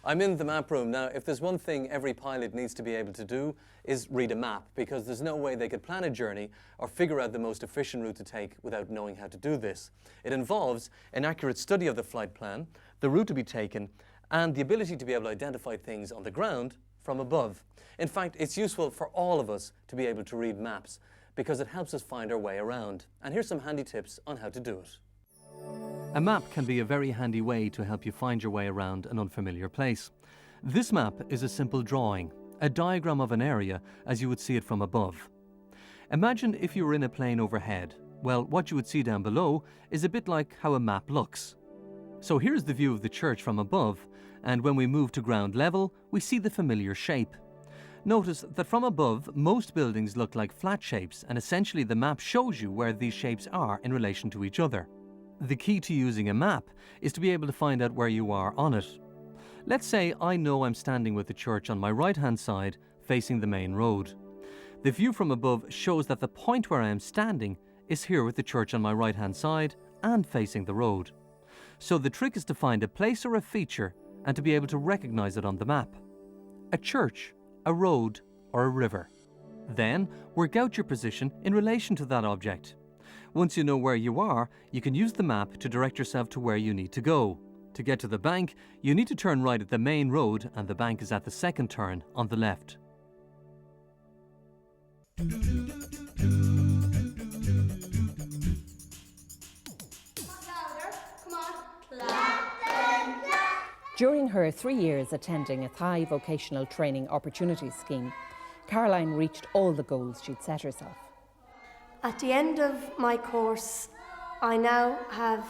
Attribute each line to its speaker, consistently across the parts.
Speaker 1: I'm in the map room. Now, if there's one thing every pilot needs to be able to do is read a map, because there's no way they could plan a journey or figure out the most efficient route to take without knowing how to do this. It involves an accurate study of the flight plan, the route to be taken, and the ability to be able to identify things on the ground from above. In fact, it's useful for all of us to be able to read maps because it helps us find our way around. And here's some handy tips on how to do it. A map can be a very handy way to help you find your way around an unfamiliar place. This map is a simple drawing, a diagram of an area as you would see it from above. Imagine if you were in a plane overhead. Well, what you would see down below is a bit like how a map looks. So here's the view of the church from above, and when we move to ground level, we see the familiar shape. Notice that from above, most buildings look like flat shapes, and essentially the map shows you where these shapes are in relation to each other. The key to using a map is to be able to find out where you are on it. Let's say I know I'm standing with the church on my right-hand side, facing the main road. The view from above shows that the point where I am standing is here with the church on my right-hand side and facing the road. So the trick is to find a place or a feature and to be able to recognize it on the map. A church, a road, or a river. Then work out your position in relation to that object. Once you know where you are, you can use the map to direct yourself to where you need to go. To get to the bank, you need to turn right at the main road, and the bank is at the second turn on the left.
Speaker 2: During her 3 years attending a Thai vocational training opportunities scheme, Caroline reached all the goals she'd set herself.
Speaker 3: At the end of my course, I now have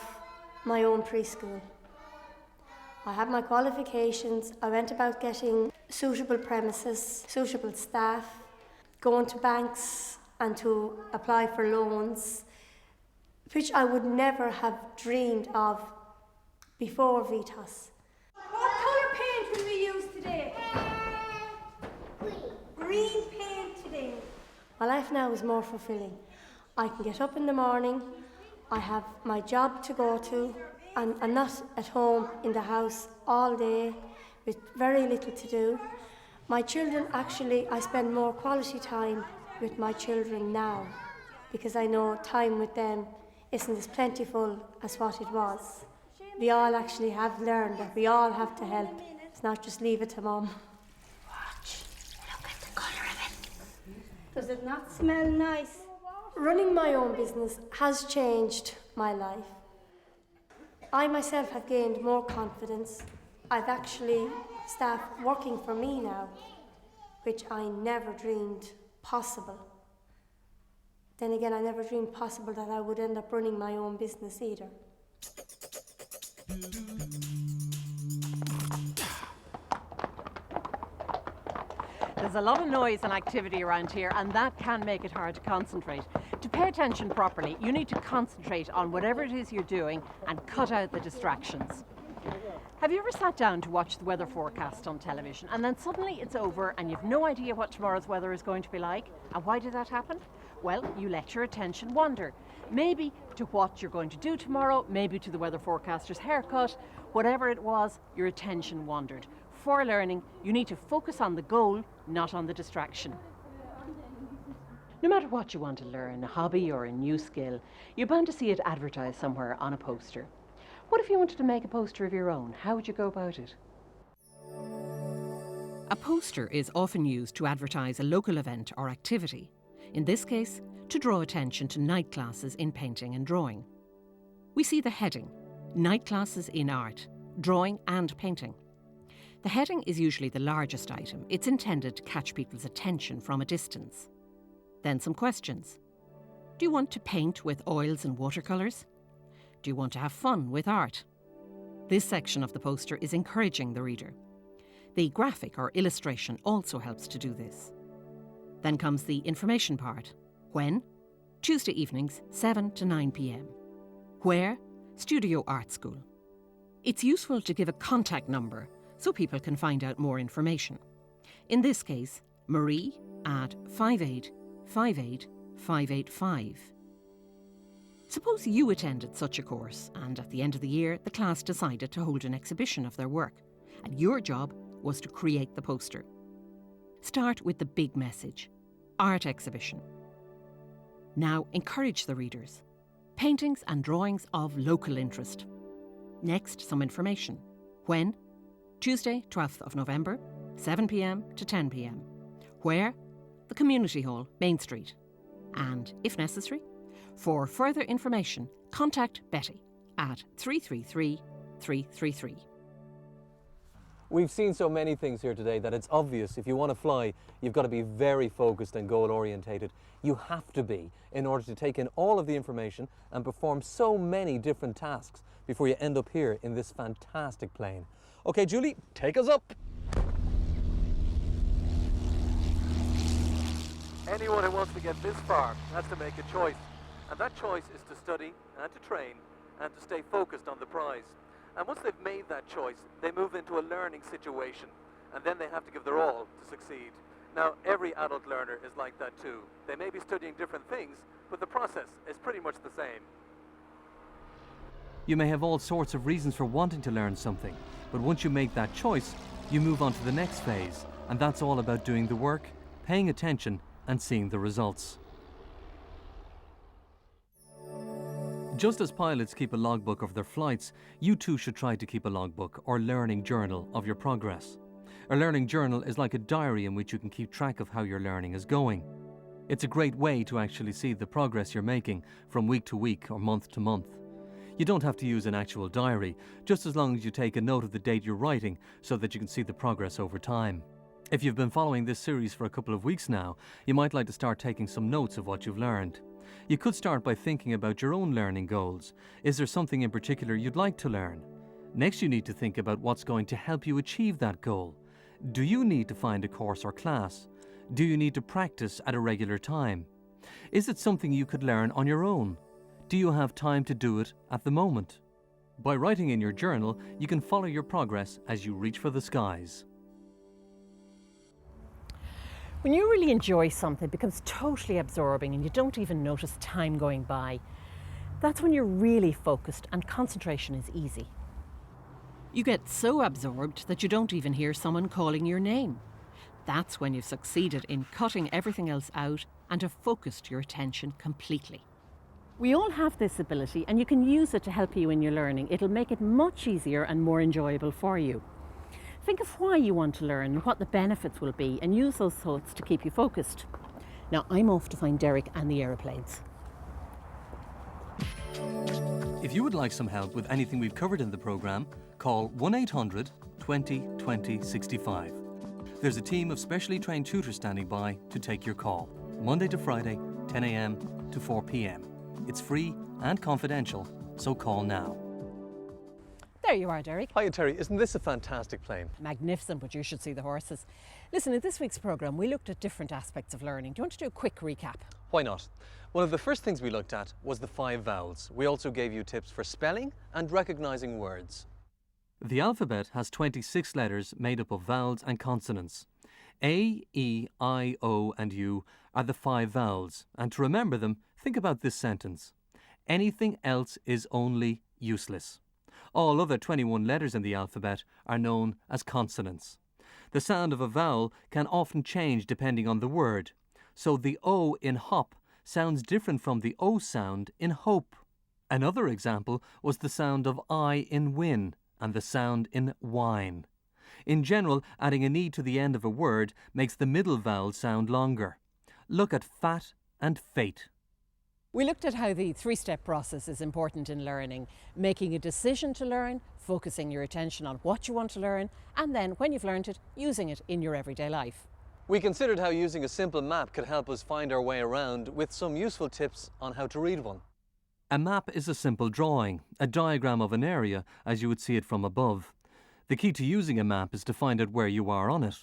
Speaker 3: my own preschool. I have my qualifications. I went about getting suitable premises, suitable staff, going to banks and to apply for loans, which I would never have dreamed of before VITAS.
Speaker 4: What colour paint will we use today? Green paint today.
Speaker 3: My life now is more fulfilling. I can get up in the morning, I have my job to go to, and I'm not at home in the house all day with very little to do. My children, actually, I spend more quality time with my children now because I know time with them isn't as plentiful as what it was. We all actually have learned that we all have to help. It's not just leave it to mum.
Speaker 4: Watch. Look at the colour of it. Does it not smell nice?
Speaker 3: Running my own business has changed my life. I myself have gained more confidence. I've actually staff working for me now, which I never dreamed possible. Then again, I never dreamed possible that I would end up running my own business either.
Speaker 5: There's a lot of noise and activity around here, and that can make it hard to concentrate. To pay attention properly, you need to concentrate on whatever it is you're doing and cut out the distractions. Have you ever sat down to watch the weather forecast on television and then suddenly it's over and you've no idea what tomorrow's weather is going to be like? And why did that happen? Well, you let your attention wander. Maybe to what you're going to do tomorrow, maybe to the weather forecaster's haircut. Whatever it was, your attention wandered. For learning, you need to focus on the goal, not on the distraction. No matter what you want to learn, a hobby or a new skill, you're bound to see it advertised somewhere on a poster. What if you wanted to make a poster of your own? How would you go about it?
Speaker 2: A poster is often used to advertise a local event or activity. In this case, to draw attention to night classes in painting and drawing. We see the heading, Night Classes in Art, Drawing and Painting. The heading is usually the largest item. It's intended to catch people's attention from a distance. Then some questions. Do you want to paint with oils and watercolours? Do you want to have fun with art? This section of the poster is encouraging the reader. The graphic or illustration also helps to do this. Then comes the information part. When? Tuesday evenings, 7 to 9 p.m. Where? Studio Art School. It's useful to give a contact number so people can find out more information. In this case, Marie at 5858585. Suppose you attended such a course and at the end of the year the class decided to hold an exhibition of their work. and your job was to create the poster. Start with the big message: art exhibition. Now encourage the readers. Paintings and drawings of local interest. Next, some information. When? Tuesday, 12th of November, 7 p.m. to 10 p.m. Where? The Community Hall, Main Street. And, if necessary, for further information, contact Betty at 333 333.
Speaker 1: We've seen so many things here today that it's obvious if you want to fly, you've got to be very focused and goal orientated. You have to be in order to take in all of the information and perform so many different tasks before you end up here in this fantastic plane. Okay, Julie, take us up. Anyone who wants to get this far has to make a choice, and that choice is to study and to train and to stay focused on the prize. And once they've made that choice, they move into a learning situation, and then they have to give their all to succeed. Now, every adult learner is like that too. They may be studying different things, but the process is pretty much the same. You may have all sorts of reasons for wanting to learn something, but once you make that choice, you move on to the next phase, and that's all about doing the work, paying attention, and seeing the results. Just as pilots keep a logbook of their flights, you too should try to keep a logbook or learning journal of your progress. A learning journal is like a diary in which you can keep track of how your learning is going. It's a great way to actually see the progress you're making from week to week or month to month. You don't have to use an actual diary, just as long as you take a note of the date you're writing so that you can see the progress over time. If you've been following this series for a couple of weeks now, you might like to start taking some notes of what you've learned. You could start by thinking about your own learning goals. Is there something in particular you'd like to learn? Next, you need to think about what's going to help you achieve that goal. Do you need to find a course or class? Do you need to practice at a regular time? Is it something you could learn on your own? Do you have time to do it at the moment? By writing in your journal, you can follow your progress as you reach for the skies.
Speaker 5: When you really enjoy something, it becomes totally absorbing and you don't even notice time going by. That's when you're really focused and concentration is easy.
Speaker 2: You get so absorbed that you don't even hear someone calling your name. That's when you've succeeded in cutting everything else out and have focused your attention completely.
Speaker 5: We all have this ability and you can use it to help you in your learning. It'll make it much easier and more enjoyable for you. Think of why you want to learn and what the benefits will be and use those thoughts to keep you focused. Now I'm off to find Derek and the aeroplanes.
Speaker 1: If you would like some help with anything we've covered in the programme, call 1-800 20 20 65. There's a team of specially trained tutors standing by to take your call, Monday to Friday, 10 a.m. to 4 p.m. It's free and confidential, so call now.
Speaker 5: There you are, Derek.
Speaker 1: Hiya Terry, isn't this a fantastic plane?
Speaker 5: Magnificent, but you should see the horses. Listen, in this week's programme, we looked at different aspects of learning. Do you want to do a quick recap?
Speaker 1: Why not? One of the first things we looked at was the 5 vowels. We also gave you tips for spelling and recognising words. The alphabet has 26 letters made up of vowels and consonants. A, E, I, O and U are the 5 vowels, and to remember them, think about this sentence. Anything else is only useless. All other 21 letters in the alphabet are known as consonants. The sound of a vowel can often change depending on the word. So the O in hop sounds different from the O sound in hope. Another example was the sound of I in win and the sound in wine. In general, adding an E to the end of a word makes the middle vowel sound longer. Look at fat and fate.
Speaker 5: We looked at how the 3-step process is important in learning, making a decision to learn, focusing your attention on what you want to learn, and then, when you've learned it, using it in your everyday life.
Speaker 1: We considered how using a simple map could help us find our way around with some useful tips on how to read one. A map is a simple drawing, a diagram of an area as you would see it from above. The key to using a map is to find out where you are on it.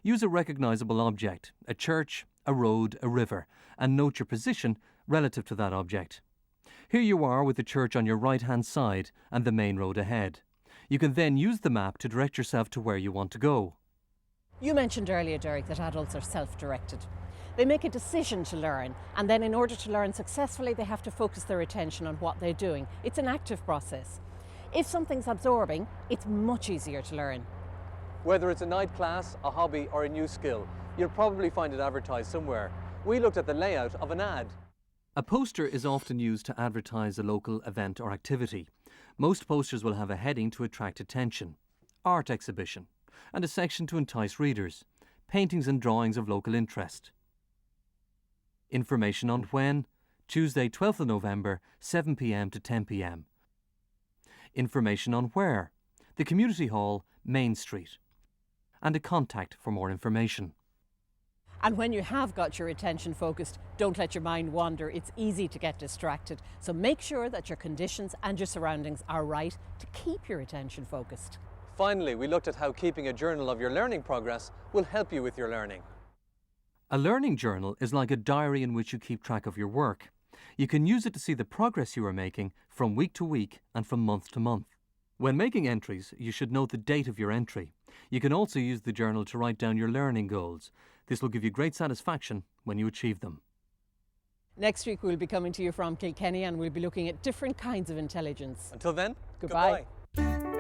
Speaker 1: Use a recognisable object, a church, a road, a river, and note your position relative to that object. Here you are with the church on your right-hand side and the main road ahead. You can then use the map to direct yourself to where you want to go.
Speaker 5: You mentioned earlier, Derek, that adults are self-directed. They make a decision to learn, and then in order to learn successfully, they have to focus their attention on what they're doing. It's an active process. If something's absorbing, it's much easier to learn.
Speaker 1: Whether it's a night class, a hobby, or a new skill, you'll probably find it advertised somewhere. We looked at the layout of an ad. A poster is often used to advertise a local event or activity. Most posters will have a heading to attract attention, art exhibition, and a section to entice readers, paintings and drawings of local interest. Information on when: Tuesday 12th of November, 7 p.m. to 10 p.m. Information on where: the Community Hall, Main Street. And a contact for more information.
Speaker 5: And when you have got your attention focused, don't let your mind wander. It's easy to get distracted. So make sure that your conditions and your surroundings are right to keep your attention focused.
Speaker 1: Finally, we looked at how keeping a journal of your learning progress will help you with your learning. A learning journal is like a diary in which you keep track of your work. You can use it to see the progress you are making from week to week and from month to month. When making entries, you should note the date of your entry. You can also use the journal to write down your learning goals. This will give you great satisfaction when you achieve them.
Speaker 5: Next week we'll be coming to you from Kilkenny and we'll be looking at different kinds of intelligence.
Speaker 1: Until then,
Speaker 5: Goodbye.
Speaker 1: goodbye.